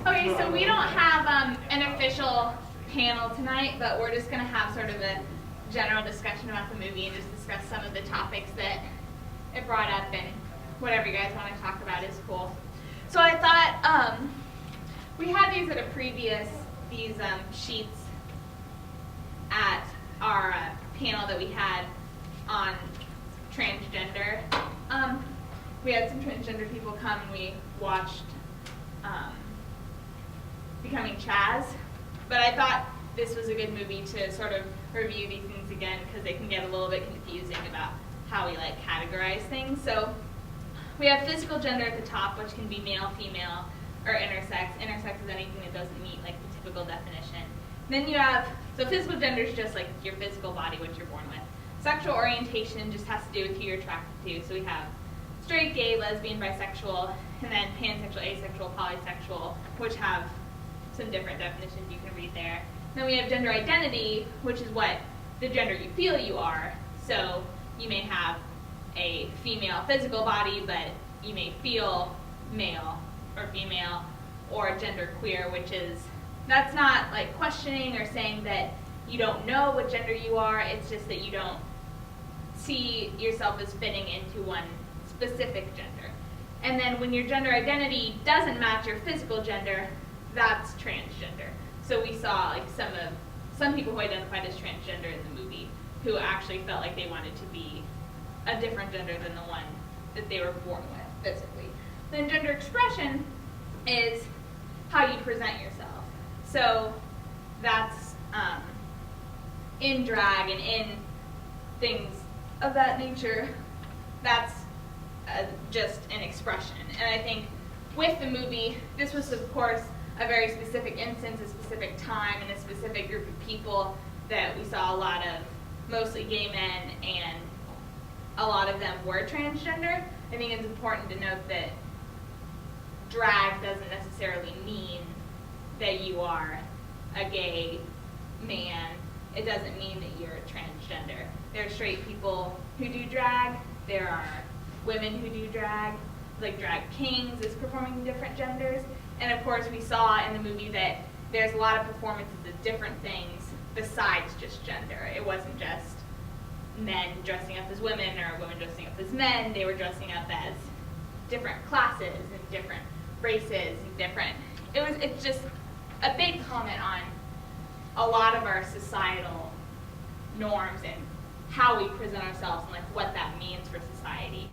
Okay, so we don't have an official panel tonight, but we're just going to have sort of a general discussion about the movie and just discuss some of the topics that it brought up, and whatever you guys want to talk about is cool. So I thought we had these at a previous, sheets at our panel that we had on transgender. We had some transgender people come and we watched Becoming Chaz, but I thought this was a good movie to sort of review these things again because they can get a little bit confusing about how we categorize things. So we have physical gender at the top, which can be male, female, or intersex. Intersex is anything that doesn't meet the typical definition. Then you have, so physical gender is just your physical body, what you're born with. Sexual orientation just has to do with who you're attracted to. So we have straight, gay, lesbian, bisexual, and then pansexual, asexual, polysexual, which have some different definitions you can read there. Then we have gender identity, which is what the gender you feel you are. So you may have a female physical body, but you may feel male or female, or gender queer, which is, that's not questioning or saying that you don't know what gender you are, it's just that you don't see yourself as fitting into one specific gender. And then when your gender identity doesn't match your physical gender, that's transgender. So we saw some people who identified as transgender in the movie who actually felt like they wanted to be a different gender than the one that they were born with physically. Then gender expression is how you present yourself. So that's in drag and in things of that nature, that's just an expression. And I think with the movie, this was of course a very specific instance, a specific time, and a specific group of people that we saw a lot of, mostly gay men, and a lot of them were transgender. I think it's important to note that drag doesn't necessarily mean that you are a gay man. It doesn't mean that you're a transgender. There are straight people who do drag. There are women who do drag. Drag kings is performing different genders. And of course we saw in the movie that there's a lot of performances of different things besides just gender. It wasn't just men dressing up as women or women dressing up as men. They were dressing up as different classes and different races and different, it's just a big comment on a lot of our societal norms and how we present ourselves and what that means for society.